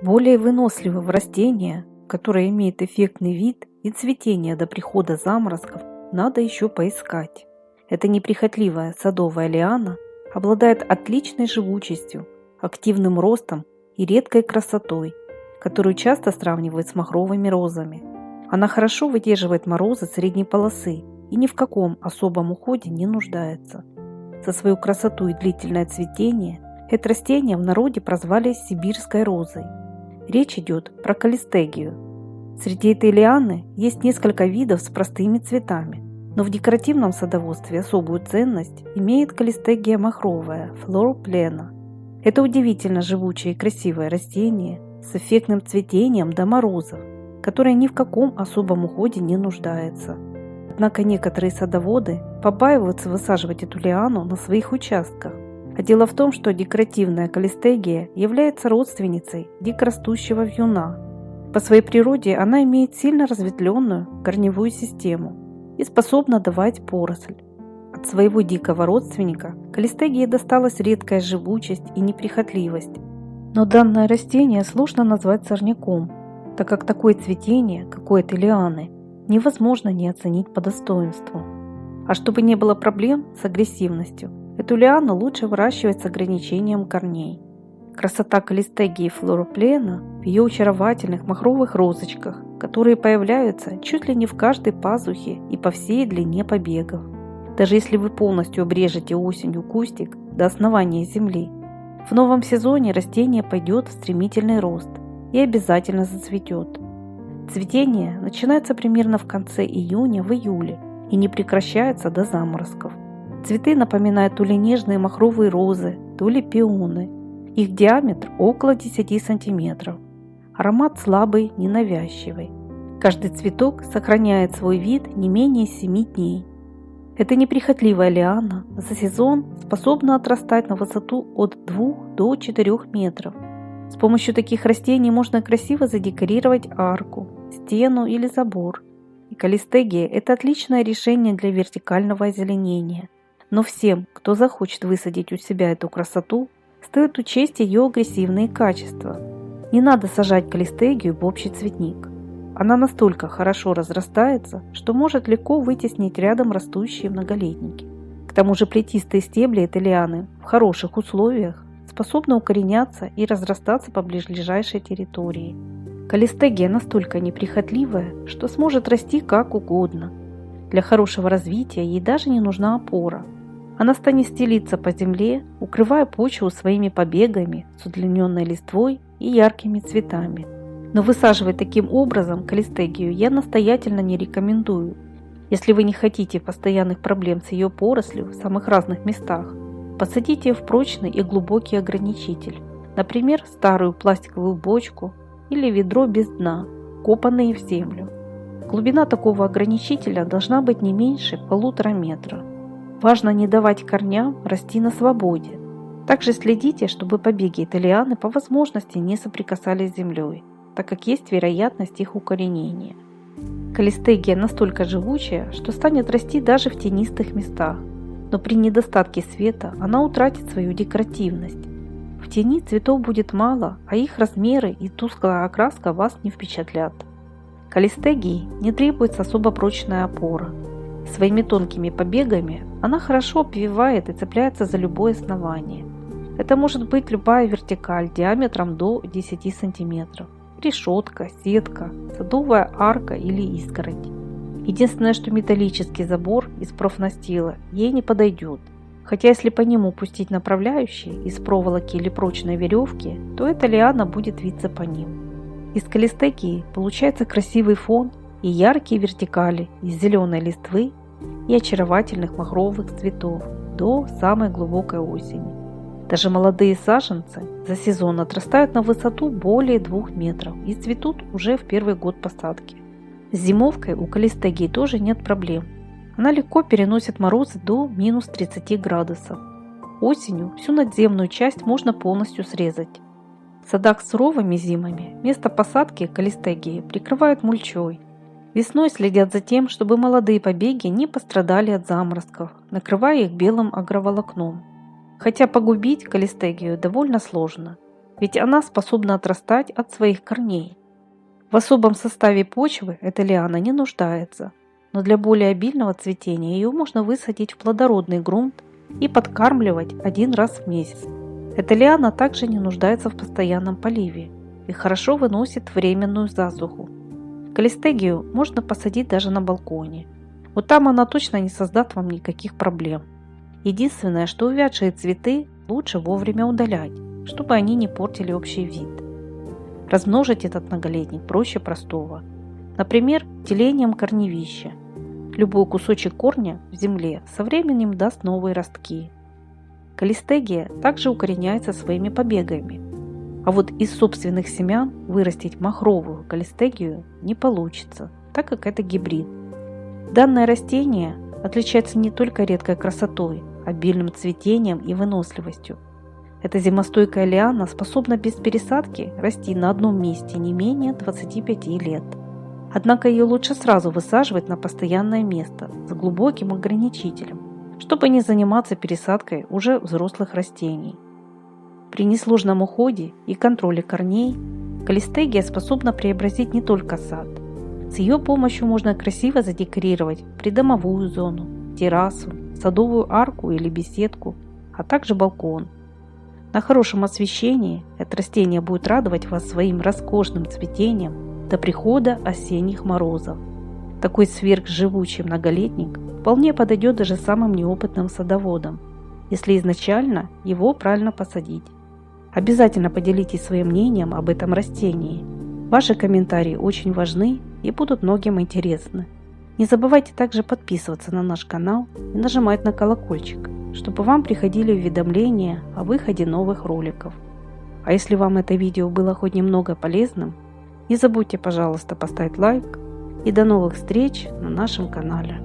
Более выносливого растения, которое имеет эффектный вид и цветение до прихода заморозков, надо еще поискать. Эта неприхотливая садовая лиана обладает отличной живучестью, активным ростом и редкой красотой, которую часто сравнивают с махровыми розами. Она хорошо выдерживает морозы средней полосы и ни в каком особом уходе не нуждается. За свою красоту и длительное цветение это растение в народе прозвали сибирской розой. Речь идет про калистегию. Среди этой лианы есть несколько видов с простыми цветами, но в декоративном садоводстве особую ценность имеет калистегия махровая флороплена. Это удивительно живучее и красивое растение с эффектным цветением до морозов, которое ни в каком особом уходе не нуждается. Однако некоторые садоводы побаиваются высаживать эту лиану на своих участках. А дело в том, что декоративная калистегия является родственницей дикорастущего вьюна. По своей природе она имеет сильно разветвленную корневую систему и способна давать поросль. От своего дикого родственника калистегии досталась редкая живучесть и неприхотливость. Но данное растение сложно назвать сорняком, так как такое цветение, как у этой лианы, невозможно не оценить по достоинству. А чтобы не было проблем с агрессивностью, эту лиану лучше выращивать с ограничением корней. Красота калистегии флороплена в ее очаровательных махровых розочках, которые появляются чуть ли не в каждой пазухе и по всей длине побегов. Даже если вы полностью обрежете осенью кустик до основания земли, в новом сезоне растение пойдет в стремительный рост и обязательно зацветет. Цветение начинается примерно в конце июня, в июле и не прекращается до заморозков. Цветы напоминают то ли нежные махровые розы, то ли пионы. Их диаметр около 10 см. Аромат слабый, ненавязчивый. Каждый цветок сохраняет свой вид не менее 7 дней. Эта неприхотливая лиана за сезон способна отрастать на высоту от 2 до 4 метров. С помощью таких растений можно красиво задекорировать арку, стену или забор. И калистегия – это отличное решение для вертикального озеленения. Но всем, кто захочет высадить у себя эту красоту, стоит учесть ее агрессивные качества. Не надо сажать калистегию в общий цветник. Она настолько хорошо разрастается, что может легко вытеснить рядом растущие многолетники. К тому же плетистые стебли этой лианы в хороших условиях способны укореняться и разрастаться по ближайшей территории. Калистегия настолько неприхотливая, что сможет расти как угодно. Для хорошего развития ей даже не нужна опора. Она станет стелиться по земле, укрывая почву своими побегами с удлиненной листвой и яркими цветами. Но высаживать таким образом калистегию я настоятельно не рекомендую. Если вы не хотите постоянных проблем с ее порослью в самых разных местах, посадите ее в прочный и глубокий ограничитель, например, старую пластиковую бочку или ведро без дна, копанные в землю. Глубина такого ограничителя должна быть не меньше 1,5 метра. Важно не давать корням расти на свободе. Также следите, чтобы побеги этой лианы по возможности не соприкасались с землей, так как есть вероятность их укоренения. Калистегия настолько живучая, что станет расти даже в тенистых местах, но при недостатке света она утратит свою декоративность. В тени цветов будет мало, а их размеры и тусклая окраска вас не впечатлят. Калистегии не требуется особо прочная опора. Своими тонкими побегами она хорошо обвивает и цепляется за любое основание. Это может быть любая вертикаль диаметром до 10 см, решетка, сетка, садовая арка или изгородь. Единственное, что металлический забор из профнастила ей не подойдет. Хотя если по нему пустить направляющие из проволоки или прочной веревки, то эта лиана будет виться по ним. Из калистегии получается красивый фон и яркие вертикали из зеленой листвы и очаровательных махровых цветов до самой глубокой осени. Даже молодые саженцы за сезон отрастают на высоту более 2 метров и цветут уже в первый год посадки. С зимовкой у калистегии тоже нет проблем. Она легко переносит морозы до минус 30 градусов. Осенью всю надземную часть можно полностью срезать. В садах с суровыми зимами место посадки калистегии прикрывают мульчой. Весной следят за тем, чтобы молодые побеги не пострадали от заморозков, накрывая их белым агроволокном. Хотя погубить калистегию довольно сложно. ведь она способна отрастать от своих корней. В особом составе почвы эта лиана не нуждается, но для более обильного цветения ее можно высадить в плодородный грунт и подкармливать 1 раз в месяц. Эта лиана также не нуждается в постоянном поливе и хорошо выносит временную засуху. Калистегию можно посадить даже на балконе. Вот там она точно не создаст вам никаких проблем. Единственное, что увядшие цветы лучше вовремя удалять, чтобы они не портили общий вид. Размножить этот многолетник проще простого. Например, делением корневища. Любой кусочек корня в земле со временем даст новые ростки. Калистегия также укореняется своими побегами. А вот из собственных семян вырастить махровую калистегию не получится, так как это гибрид. Данное растение отличается не только редкой красотой, обильным цветением и выносливостью. Эта зимостойкая лиана способна без пересадки расти на одном месте не менее 25 лет. Однако ее лучше сразу высаживать на постоянное место с глубоким ограничителем, чтобы не заниматься пересадкой уже взрослых растений. При несложном уходе и контроле корней калистегия способна преобразить не только сад. С ее помощью можно красиво задекорировать придомовую зону, террасу, садовую арку или беседку, а также балкон. На хорошем освещении это растение будет радовать вас своим роскошным цветением до прихода осенних морозов. Такой сверхживучий многолетник вполне подойдет даже самым неопытным садоводам, если изначально его правильно посадить. Обязательно поделитесь своим мнением об этом растении. Ваши комментарии очень важны и будут многим интересны. Не забывайте также подписываться на наш канал и нажимать на колокольчик, чтобы вам приходили уведомления о выходе новых роликов. А если вам это видео было хоть немного полезным, не забудьте, пожалуйста, поставить лайк. И до новых встреч на нашем канале.